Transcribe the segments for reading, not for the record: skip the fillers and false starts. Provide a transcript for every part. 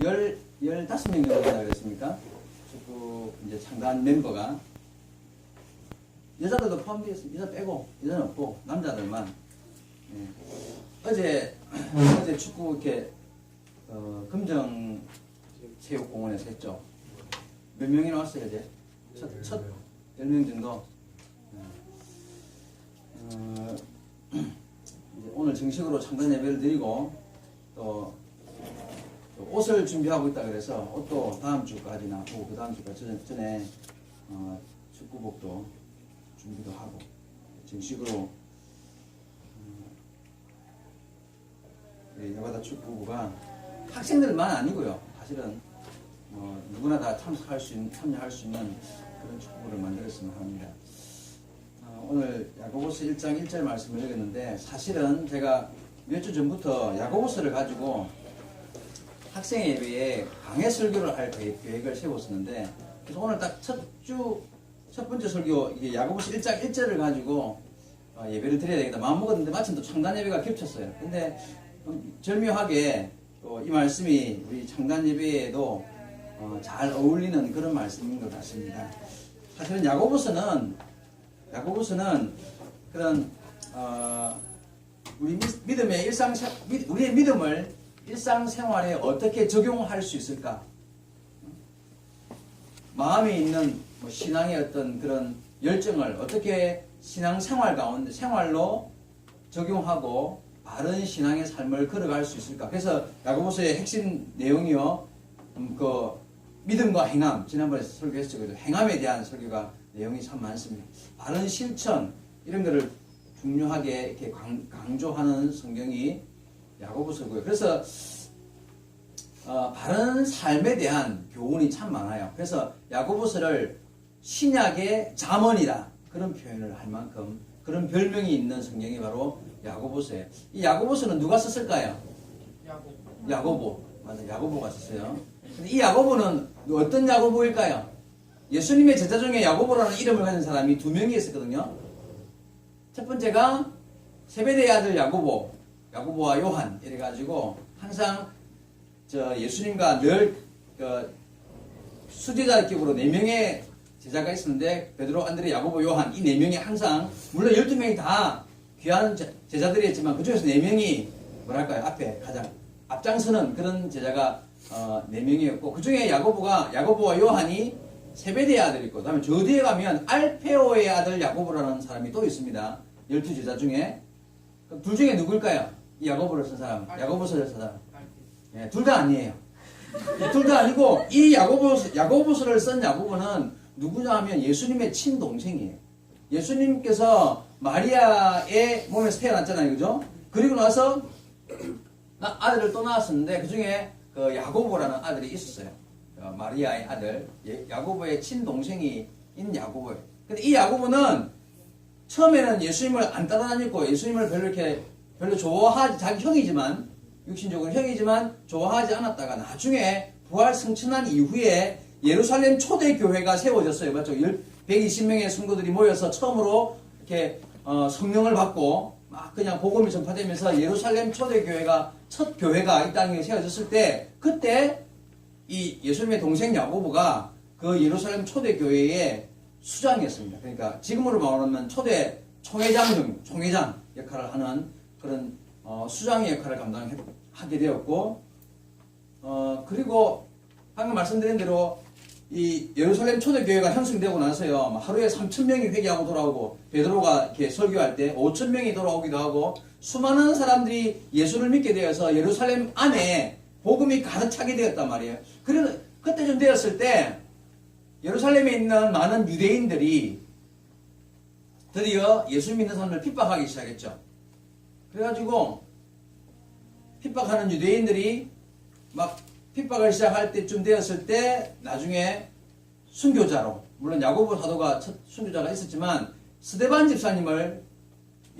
15명 정도 된다 그랬습니까? 축구 이제 창단 멤버가. 여자들도 포함되어 있습니다. 여자 빼고, 여자는 없고, 남자들만. 예. 어제 축구 이렇게, 금정체육공원에서 했죠. 몇 명이 나왔어요, 이제? 첫 10명 정도. 이제 오늘 정식으로 창단 예배를 드리고, 또 옷을 준비하고 있다 그래서 옷도 다음 주까지 나오고 그 다음 주까지 전에 축구복도 준비도 하고 정식으로 여바다 축구부가 학생들만 아니고요. 사실은 누구나 다 참여할 수 있는 그런 축구부를 만들었으면 합니다. 오늘 야고보서 1장 1절 말씀을 읽었는데 사실은 제가 몇 주 전부터 야고보서를 가지고 학생 예배에 강해 설교를 할 계획을 세웠었는데 그래서 오늘 딱 첫 번째 설교 이게 야고보서 1장 1절을 가지고 예배를 드려야 되겠다 마음 먹었는데 마침 또 창단 예배가 겹쳤어요. 근데 절묘하게 또 이 말씀이 우리 창단 예배에도 잘 어울리는 그런 말씀인 것 같습니다. 사실은 야고보서는 그런 우리의 믿음을 일상생활에 어떻게 적용할 수 있을까? 마음에 있는 신앙의 어떤 그런 열정을 어떻게 신앙생활 가운데 생활로 적용하고 바른 신앙의 삶을 걸어갈 수 있을까? 그래서 야고보서의 핵심 내용이요, 믿음과 행함, 지난번에 설교했죠. 그래서 행함에 대한 설교가 내용이 참 많습니다. 바른 실천 이런 거를 중요하게 이렇게 강조하는 성경이 야고보서고요. 그래서 바른 삶에 대한 교훈이 참 많아요. 그래서 야고보서를 신약의 잠언이다 그런 표현을 할 만큼 그런 별명이 있는 성경이 바로 야고보서예요. 이 야고보서는 누가 썼을까요? 야고보. 맞아, 야고보가 썼어요. 근데 이 야고보는 어떤 야고보일까요? 예수님의 제자 중에 야고보라는 이름을 가진 사람이 2명이 있었거든요. 첫 번째가 세베대의 아들 야고보와 요한 이래가지고 항상 예수님과 늘 수제자격으로 4명의 제자가 있었는데 베드로, 안드레, 야고보, 요한 이 4명이 항상 물론 12명이 다 귀한 제자들이었지만 그 중에서 4명이 뭐랄까요 앞에 가장 앞장서는 그런 제자가 4명이었고 그 중에 야고보와 요한이 세베대의 아들이 있고 그다음에 저 뒤에 가면 알페오의 아들 야고보라는 사람이 또 있습니다. 12제자 중에 둘 중에 누굴까요? 이 야고보를 쓴 사람, 야고보서를 쓴 사람. 네, 둘 다 아니에요. 둘 다 아니고 이 야고보서를 쓴 야고보는 누구냐 하면 예수님의 친동생이에요. 예수님께서 마리아의 몸에서 태어났잖아요, 그죠? 그리고 나서 아들을 또 낳았었는데 그 중에 그 야고보라는 아들이 있었어요. 마리아의 아들, 야고보의 친동생인 야고보예요. 근데 이 야고보는 처음에는 예수님을 안 따라다녔고 예수님을 별로 좋아하지, 자기 형이지만, 육신적으로 형이지만 좋아하지 않았다가 나중에 부활 승천한 이후에 예루살렘 초대교회가 세워졌어요. 맞죠? 120명의 성도들이 모여서 처음으로 이렇게 성령을 받고 막 그냥 복음이 전파되면서 예루살렘 초대교회가 첫 교회가 이 땅에 세워졌을 때 그때 이 예수님의 동생 야고보가 그 예루살렘 초대교회의 수장이었습니다. 그러니까 지금으로 말하면 초대 총회장 역할을 하는 그런 수장의 역할을 감당하게 되었고 그리고 방금 말씀드린 대로 이 예루살렘 초대교회가 형성되고 나서요 하루에 3,000명이 회개하고 돌아오고 베드로가 이렇게 설교할 때 5,000명이 돌아오기도 하고 수많은 사람들이 예수를 믿게 되어서 예루살렘 안에 복음이 가득 차게 되었단 말이에요. 그래서 그때쯤 되었을 때 예루살렘에 있는 많은 유대인들이 드디어 예수 믿는 사람을 핍박하기 시작했죠. 그래가지고 핍박하는 유대인들이 막 핍박을 시작할 때쯤 되었을 때 나중에 순교자로 물론 야고보 사도가 첫 순교자가 있었지만 스데반 집사님을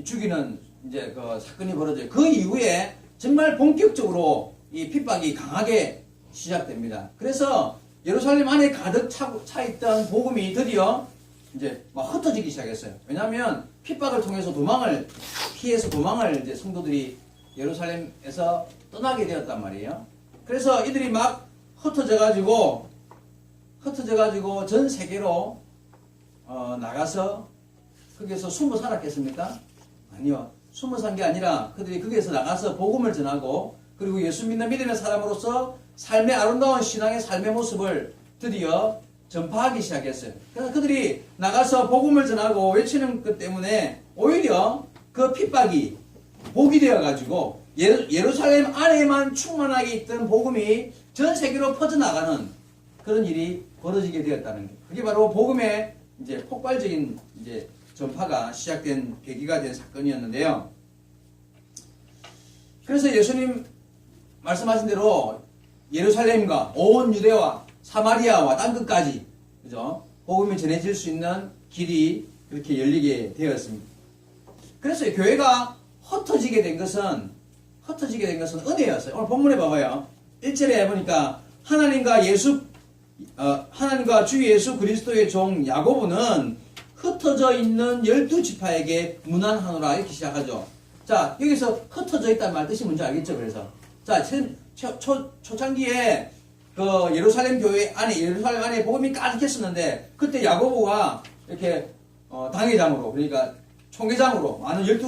죽이는 이제 그 사건이 벌어져요. 그 이후에 정말 본격적으로 이 핍박이 강하게 시작됩니다. 그래서 예루살렘 안에 가득 차 있던 복음이 드디어 이제 막 흩어지기 시작했어요. 왜냐하면 핍박을 통해서 피해서 도망을 이제 성도들이 예루살렘에서 떠나게 되었단 말이에요. 그래서 이들이 막 흩어져가지고 전 세계로 나가서 거기에서 숨어 살았겠습니까? 아니요. 숨어 산 게 아니라 그들이 거기에서 나가서 복음을 전하고 그리고 예수 믿는 믿음의 사람으로서 삶의 아름다운 신앙의 삶의 모습을 드디어 전파하기 시작했어요. 그래서 그들이 나가서 복음을 전하고 외치는 것 때문에 오히려 그 핍박이 복이 되어가지고 예루살렘 안에만 충만하게 있던 복음이 전 세계로 퍼져나가는 그런 일이 벌어지게 되었다는 게 그게 바로 복음의 이제 폭발적인 이제 전파가 시작된 계기가 된 사건이었는데요. 그래서 예수님 말씀하신 대로 예루살렘과 온 유대와 사마리아와 땅끝까지 그죠? 복음이 전해질 수 있는 길이 그렇게 열리게 되었습니다. 그래서 교회가 흩어지게 된 것은 은혜였어요. 오늘 본문에 봐봐요. 1절에 보니까 하나님과 주 예수 그리스도의 종 야고보는 흩어져 있는 12지파에게 문안하노라 이렇게 시작하죠. 자, 여기서 흩어져 있다는 말 뜻이 뭔지 알겠죠? 그래서 자, 초창기에 그 예루살렘 안에 복음이 가득했었는데 그때 야고보가 이렇게 당회장으로 그러니까 총회장으로 많은 12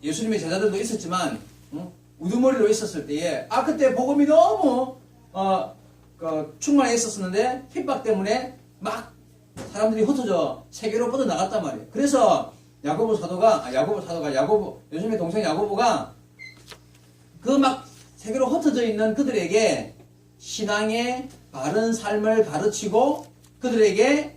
예수님의 제자들도 있었지만 우두머리로 있었을 때에 그때 복음이 너무 충만해 있었는데 핍박 때문에 막 사람들이 흩어져 세계로 뻗어나갔단 말이에요. 그래서 요즘의 동생 야고보가 그 막 세계로 흩어져 있는 그들에게 신앙의 바른 삶을 가르치고 그들에게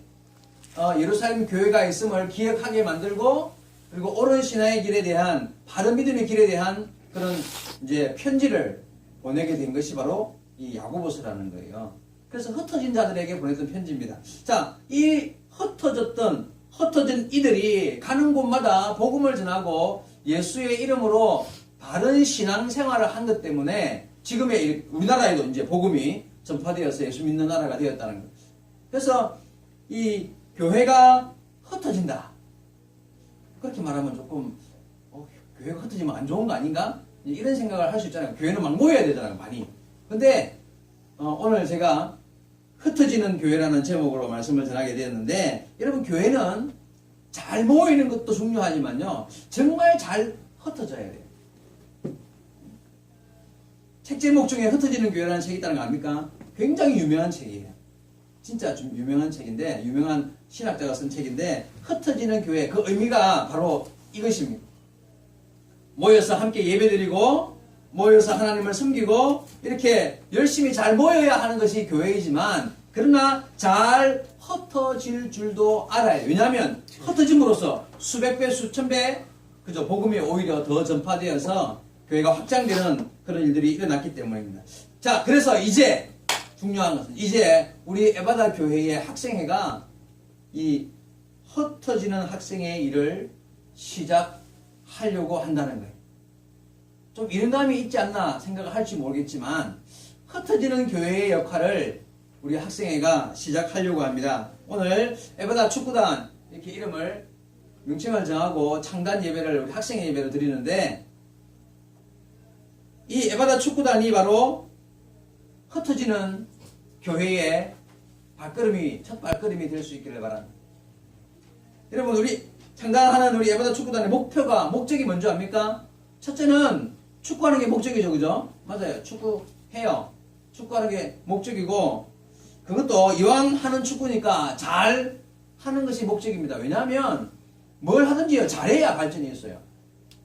예루살렘 교회가 있음을 기억하게 만들고 그리고 옳은 신앙의 길에 대한 바른 믿음의 길에 대한 그런 이제 편지를 보내게 된 것이 바로 이 야고보서라는 거예요. 그래서 흩어진 자들에게 보냈던 편지입니다. 자, 이 흩어진 이들이 가는 곳마다 복음을 전하고 예수의 이름으로 바른 신앙 생활을 한 것 때문에 지금의 우리나라에도 이제 복음이 전파되어서 예수 믿는 나라가 되었다는 것. 그래서 이 교회가 흩어진다. 그렇게 말하면 조금 교회가 흩어지면 안 좋은 거 아닌가? 이런 생각을 할 수 있잖아요. 교회는 막 모여야 되잖아요. 많이. 근데 오늘 제가 흩어지는 교회라는 제목으로 말씀을 전하게 되었는데 여러분 교회는 잘 모이는 것도 중요하지만요. 정말 잘 흩어져야 돼요. 책 제목 중에 흩어지는 교회라는 책이 있다는 거 압니까? 굉장히 유명한 책이에요. 진짜 좀 유명한 책인데 유명한 신학자가 쓴 책인데 흩어지는 교회 그 의미가 바로 이것입니다. 모여서 함께 예배드리고 모여서 하나님을 섬기고 이렇게 열심히 잘 모여야 하는 것이 교회이지만 그러나 잘 흩어질 줄도 알아요. 왜냐하면 흩어짐으로써 수백 배 수천 배 그죠 복음이 오히려 더 전파되어서 교회가 확장되는 그런 일들이 일어났기 때문입니다. 자, 그래서 이제 중요한 것은 이제 우리 에바다 교회의 학생회가 이 흩어지는 학생의 일을 시작하려고 한다는 거예요. 좀 이런 감이 있지 않나 생각을 할지 모르겠지만 흩어지는 교회의 역할을 우리 학생회가 시작하려고 합니다. 오늘 에바다 축구단 이렇게 이름을 명칭을 정하고 창단 예배를 우리 학생회 예배를 드리는데 이 에바다 축구단이 바로 흩어지는 교회의 첫 발걸음이 될 수 있기를 바랍니다. 여러분 우리 창단하는 우리 에바다 축구단의 목적이 뭔지 압니까? 첫째는 축구하는 게 목적이죠, 그죠? 맞아요. 축구해요. 축구하는 게 목적이고 그것도 이왕 하는 축구니까 잘 하는 것이 목적입니다. 왜냐하면 뭘 하든지 잘해야 발전이 있어요.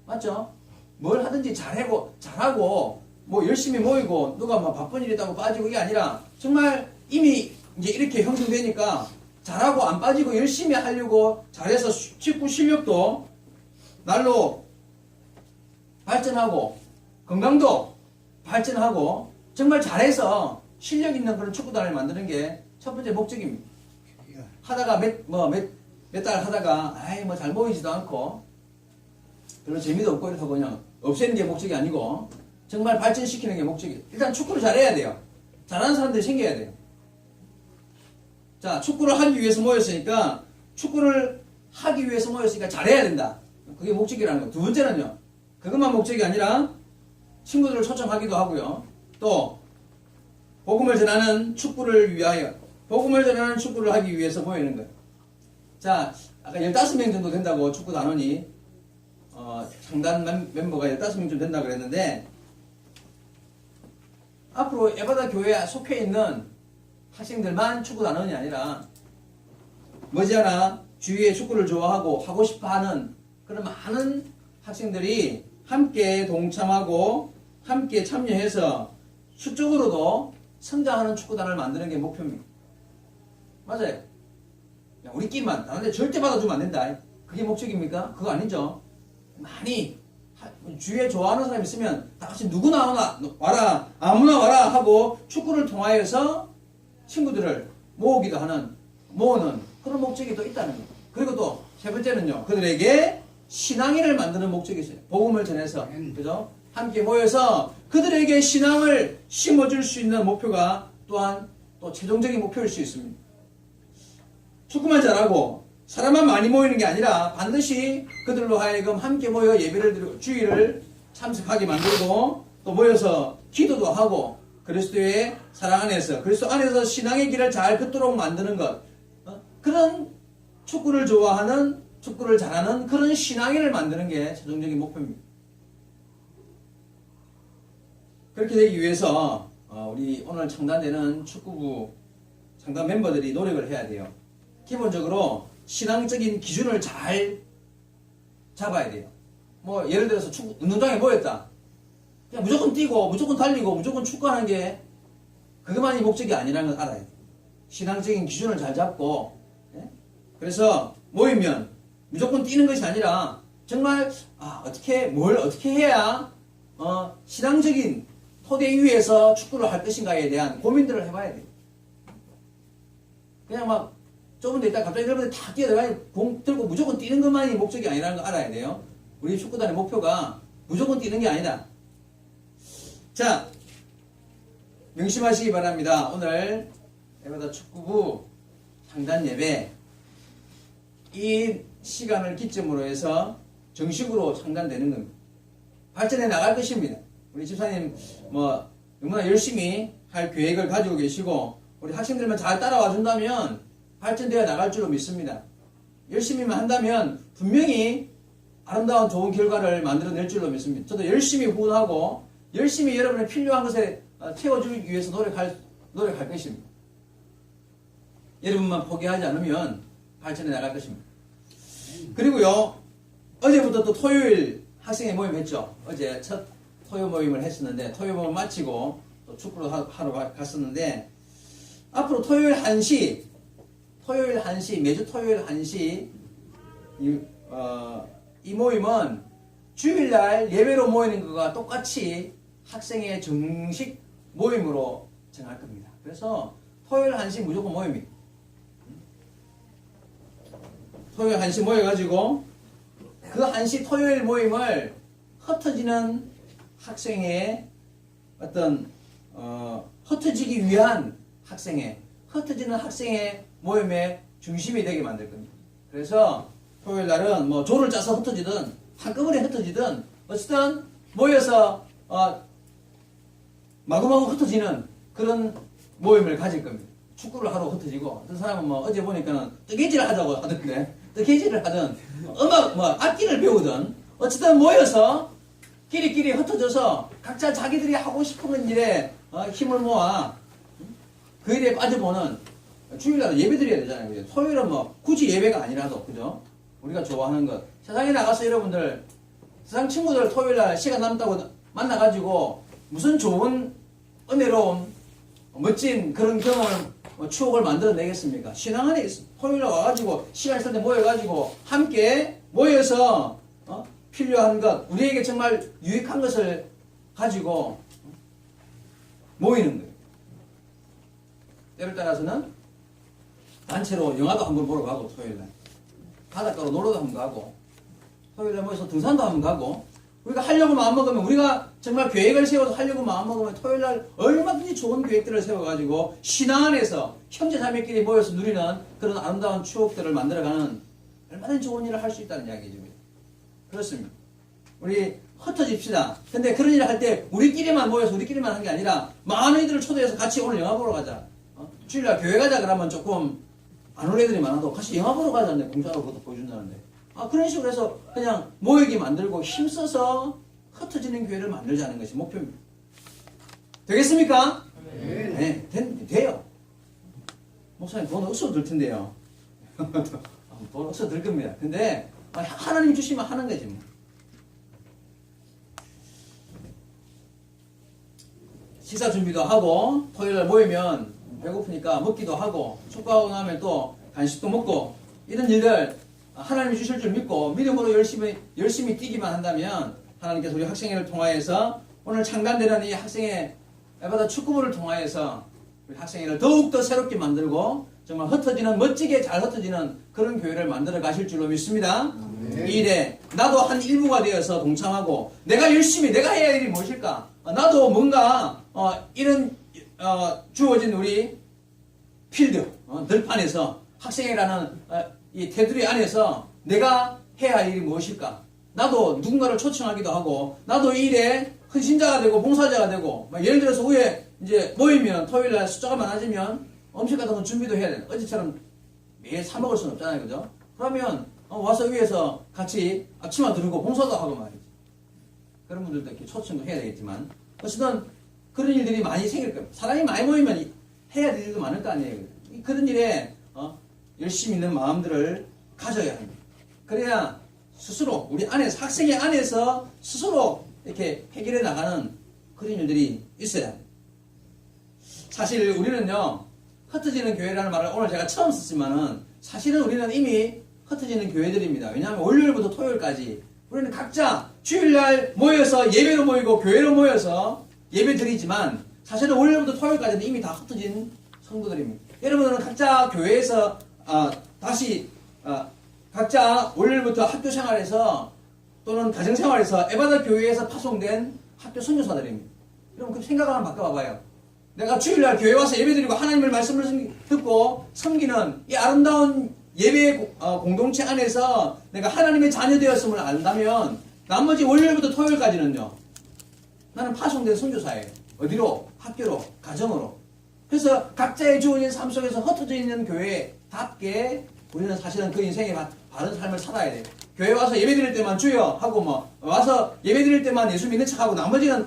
맞죠? 뭘 하든지 잘하고 뭐 열심히 모이고 누가 뭐 바쁜 일 있다고 빠지고 이게 아니라 정말 이미 이제 이렇게 형성되니까 잘하고 안 빠지고 열심히 하려고 잘해서 축구 실력도 날로 발전하고 건강도 발전하고 정말 잘해서 실력 있는 그런 축구단을 만드는 게 첫 번째 목적입니다. 하다가 몇 달 하다가 뭐 잘 모이지도 않고 별로 재미도 없고 이렇다고 그냥 없애는 게 목적이 아니고 정말 발전시키는 게 목적이에요. 일단 축구를 잘해야 돼요. 잘하는 사람들이 생겨야 돼요. 자, 축구를 하기 위해서 모였으니까 잘해야 된다. 그게 목적이라는 거예요. 두 번째는요. 그것만 목적이 아니라 친구들을 초청하기도 하고요. 또 복음을 전하는 축구를 위하여, 복음을 전하는 축구를 하기 위해서 모이는 거예요. 자, 아까 15명 정도 된다고 축구 단원이, 창단 멤버가 15명 좀 된다고 그랬는데, 앞으로 에바다 교회에 속해 있는 학생들만 축구 단원이 아니라, 머지않아 주위에 축구를 좋아하고 하고 싶어 하는 그런 많은 학생들이 함께 동참하고 함께 참여해서 수적으로도 성장하는 축구단을 만드는 게 목표입니다. 맞아요. 야, 우리끼리만 다른데 절대 받아주면 안 된다. 그게 목적입니까? 그거 아니죠. 많이 주위에 좋아하는 사람이 있으면 다 같이 누구나 와라, 아무나 와라 하고 축구를 통하여서 친구들을 모으는 그런 목적이 또 있다는 거예요. 그리고 또 세 번째는요, 그들에게 신앙인을 만드는 목적이 있어요. 복음을 전해서, 그죠? 함께 모여서 그들에게 신앙을 심어줄 수 있는 목표가 또한 또 최종적인 목표일 수 있습니다. 축구만 잘하고 사람만 많이 모이는 게 아니라 반드시 그들로 하여금 함께 모여 예배를 드리고 주일을 참석하게 만들고 또 모여서 기도도 하고 그리스도의 사랑 안에서, 그리스도 안에서 신앙의 길을 잘 걷도록 만드는 것, 그런 축구를 좋아하는, 축구를 잘하는 그런 신앙인을 만드는 게 최종적인 목표입니다. 그렇게 되기 위해서 우리 오늘 창단되는 축구부 창단 멤버들이 노력을 해야 돼요. 기본적으로 신앙적인 기준을 잘 잡아야 돼요. 뭐 예를 들어서 운동장에 모였다. 그냥 무조건 뛰고 무조건 달리고 무조건 축구하는 게 그것만이 목적이 아니라는 걸 알아야 돼요. 신앙적인 기준을 잘 잡고, 그래서 모이면 무조건 뛰는 것이 아니라 정말 뭘 어떻게 해야 신앙적인 토대 위에서 축구를 할 것인가에 대한 고민들을 해봐야 돼요. 그냥 막 좁은 데 있다가 갑자기 여러분들 다 뛰어들어가지고 공 들고 무조건 뛰는 것만이 목적이 아니라는 걸 알아야 돼요. 우리 축구단의 목표가 무조건 뛰는 게 아니다. 자, 명심하시기 바랍니다. 오늘 에바다 축구부 창단 예배 이 시간을 기점으로 해서 정식으로 창단되는 겁니다. 발전해 나갈 것입니다. 우리 집사님 너무나 열심히 할 계획을 가지고 계시고 우리 학생들만 잘 따라와 준다면 발전되어 나갈 줄로 믿습니다. 열심히만 한다면 분명히 아름다운 좋은 결과를 만들어낼 줄로 믿습니다. 저도 열심히 후원하고 열심히 여러분의 필요한 것에 채워주기 위해서 노력할 것입니다. 여러분만 포기하지 않으면 발전해 나갈 것입니다. 그리고요, 어제부터 또 토요일 학생회 모임 했죠. 어제 첫 토요 모임을 했었는데 토요 모임 마치고 또 축구를 하러 갔었는데 앞으로 토요일 1시 매주 토요일 1시 이 모임은 주일날 예배로 모이는 것과 똑같이 학생회 정식 모임으로 정할 겁니다. 그래서 토요일 1시 무조건 모임입니다. 토요일 1시 모여가지고 그 1시 토요일 모임을 흩어지는 학생의 어떤 흩어지기 위한 흩어지는 학생의 모임의 중심이 되게 만들 겁니다. 그래서 토요일 날은 뭐 조를 짜서 흩어지든 한꺼번에 흩어지든 어쨌든 모여서 마구마구 흩어지는 그런 모임을 가질 겁니다. 축구를 하러 흩어지고 어떤 사람은 어제 보니까는 뜨개질을 하자고 하던데 뜨개질을 하든 음악 악기를 배우든 어쨌든 모여서 끼리끼리 흩어져서 각자 자기들이 하고 싶은 일에 힘을 모아 그 일에 빠져보는 주일날 예배 드려야 되잖아요. 그죠? 토요일은 굳이 예배가 아니라도 그죠? 우리가 좋아하는 것 세상에 나가서 여러분들 세상 친구들 토요일날 시간 남다고 만나가지고 무슨 좋은 은혜로운 멋진 그런 경험을 추억을 만들어내겠습니까? 신앙 안에 있습니다. 토요일날 와가지고 시간 있을 때 모여가지고 함께 모여서 필요한 것 우리에게 정말 유익한 것을 가지고 모이는 거예요. 때를 따라서는 단체로 영화도 한번 보러 가고 토요일날 바닷가로 놀러도 한번 가고 토요일날 모여서 등산도 한번 가고 우리가 하려고 마음먹으면 우리가 정말 계획을 세워서 하려고 마음먹으면 토요일날 얼마든지 좋은 계획들을 세워가지고 신앙 안에서 형제자매끼리 모여서 누리는 그런 아름다운 추억들을 만들어가는 얼마든지 좋은 일을 할 수 있다는 이야기죠. 그렇습니다. 우리 흩어집시다. 근데 그런 일을 할 때 우리끼리만 모여서 우리끼리만 한 게 아니라 많은 이들을 초대해서 같이 오늘 영화 보러 가자. 주일날 교회 가자 그러면 조금 안 올 애들이 많아도 같이 영화 보러 가자는데 공짜로 그것도 보여준다는데. 그런 식으로 해서 그냥 모이게 만들고 힘써서 흩어지는 교회를 만들자는 것이 목표입니다. 되겠습니까? 네, 돼요. 목사님 돈 없어도 들 텐데요. 돈 없어도 들 겁니다. 근데 하나님 주시면 하는 거지 뭐. 식사 준비도 하고 토요일날 모이면 배고프니까 먹기도 하고 축구하고 나면 또 간식도 먹고 이런 일들 하나님이 주실 줄 믿고 믿음으로 열심히 뛰기만 한다면 하나님께서 우리 학생회를 통하여서 오늘 창단되는 이 학생회 에바다 축구부를 통하여서 우리 학생회를 더욱더 새롭게 만들고 정말 흩어지는 멋지게 잘 흩어지는 그런 교회를 만들어 가실 줄로 믿습니다. 이 일에 나도 한 일부가 되어서 동참하고 내가 열심히 내가 해야 할 일이 무엇일까? 나도 뭔가 이런 주어진 우리 필드 들판에서 학생회라는 이 테두리 안에서 내가 해야 할 일이 무엇일까? 나도 누군가를 초청하기도 하고 나도 이 일에 헌신자가 되고 봉사자가 되고 예를 들어서 후에 이제 모이면 토요일날 숫자가 많아지면 음식 같은 건 준비도 해야 돼. 어제처럼 매일 사 먹을 수는 없잖아요, 그죠? 그러면 와서 위에서 같이 앞치마 두르고 봉사도 하고 말이지. 그런 분들도 이렇게 초청도 해야 되겠지만 어쨌든 그런 일들이 많이 생길 겁니다. 사람이 많이 모이면 해야 될 일도 많을 거 아니에요. 그런 일에 열심히 있는 마음들을 가져야 합니다. 그래야 스스로 우리 안에서 학생의 안에서 스스로 이렇게 해결해 나가는 그런 일들이 있어야 합니다. 사실 우리는요 흩어지는 교회라는 말을 오늘 제가 처음 썼지만은 사실은 우리는 이미 흩어지는 교회들입니다. 왜냐하면 월요일부터 토요일까지 우리는 각자 주일날 모여서 예배로 모이고 교회로 모여서 예배 드리지만 사실은 월요일부터 토요일까지는 이미 다 흩어진 성도들입니다. 여러분은 각자 교회에서 다시 각자 월요일부터 학교 생활에서 또는 가정 생활에서 에바다 교회에서 파송된 학교 선교사들입니다. 여러분 그 생각을 한번 바꿔봐봐요. 내가 주일날 교회 와서 예배드리고 하나님의 말씀을 듣고 섬기는 이 아름다운 예배 공동체 안에서 내가 하나님의 자녀 되었음을 안다면 나머지 월요일부터 토요일까지는요 나는 파송된 선교사예요. 어디로? 학교로, 가정으로. 그래서 각자의 주어진 삶 속에서 흩어져 있는 교회답게 우리는 사실은 그 인생의 바른 삶을 살아야 돼요. 교회 와서 예배 드릴 때만 주여 하고 와서 예배 드릴 때만 예수 믿는 척하고 나머지는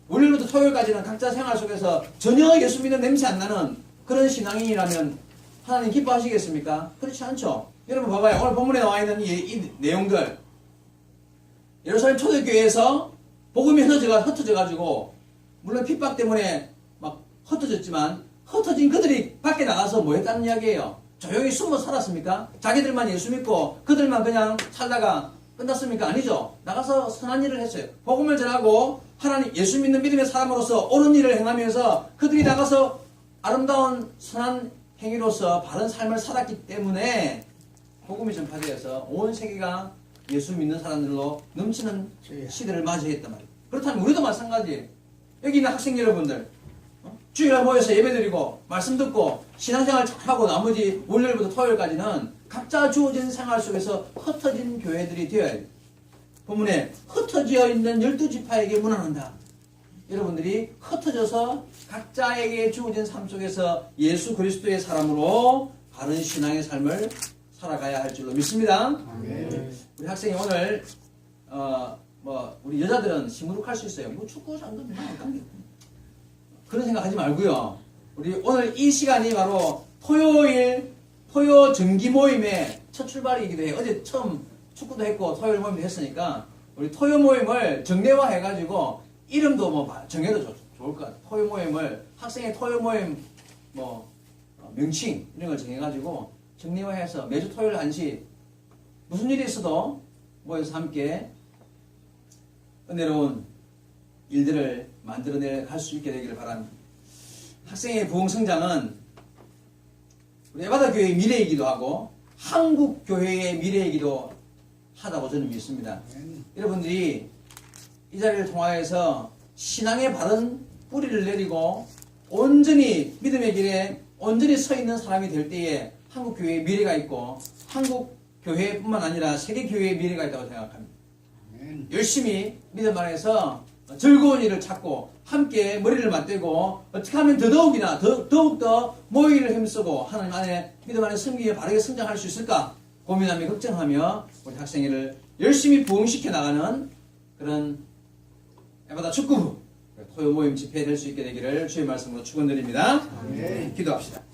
월요일부터 토요일까지는 각자 생활 속에서 전혀 예수 믿는 냄새 안 나는 그런 신앙인이라면 하나님 기뻐하시겠습니까? 그렇지 않죠. 여러분 봐봐요. 오늘 본문에 나와 있는 이 내용들 예루살렘 초대교회에서 복음이 흩어져가지고 물론 핍박 때문에 막 흩어졌지만 흩어진 그들이 밖에 나가서 뭐 했다는 이야기예요? 조용히 숨어 살았습니까? 자기들만 예수 믿고 그들만 그냥 살다가 끝났습니까? 아니죠. 나가서 선한 일을 했어요. 복음을 전하고 하나님 예수 믿는 믿음의 사람으로서 옳은 일을 행하면서 그들이 나가서 아름다운 선한 행위로서 바른 삶을 살았기 때문에 복음이 전파되어서 온 세계가 예수 믿는 사람들로 넘치는 시대를 맞이했단 말이에요. 그렇다면 우리도 마찬가지예요. 여기 있는 학생 여러분들 주일날 모여서 예배드리고 말씀 듣고 신앙생활 잘하고 나머지 월요일부터 토요일까지는 각자 주어진 생활 속에서 흩어진 교회들이 되어야 돼요. 본문에 흩어져 있는 12지파에게 문안한다. 여러분들이 흩어져서 각자에게 주어진 삶 속에서 예수 그리스도의 사람으로 바른 신앙의 삶을 살아가야 할 줄로 믿습니다. 우리 학생이 오늘 우리 여자들은 시무룩할 수 있어요. 뭐 축구 장도 그런 생각하지 말고요. 우리 오늘 이 시간이 바로 토요 정기 모임의 첫 출발이기도 해요. 어제 처음 축구도 했고 토요일 모임도 했으니까 우리 토요 모임을 정례화 해가지고 이름도 정해도 좋을 것 같아요. 토요 모임을 학생의 토요 모임 명칭 이런 걸 정해가지고 정례화해서 매주 토요일 1시 무슨 일이 있어도 모여서 함께 은혜로운 일들을 만들어내 갈 수 있게 되기를 바랍니다. 학생의 부흥 성장은 우리 에바다 교회의 미래이기도 하고 한국 교회의 미래이기도 하다고 저는 믿습니다. 여러분들이 이 자리를 통하여서 신앙의 바른 뿌리를 내리고 온전히 믿음의 길에 온전히 서 있는 사람이 될 때에 한국 교회의 미래가 있고 한국 교회뿐만 아니라 세계 교회의 미래가 있다고 생각합니다. 열심히 믿음 안에서 즐거운 일을 찾고 함께 머리를 맞대고 어떻게 하면 더욱더 모의를 힘쓰고 하나님 안에 믿음 안에 섬기에 바르게 성장할 수 있을까 고민하며 걱정하며 우리 학생회를 열심히 부흥시켜 나가는 그런 에바다 축구부 토요 모임 집회 될 수 있게 되기를 주의 말씀으로 축원드립니다. 기도합시다.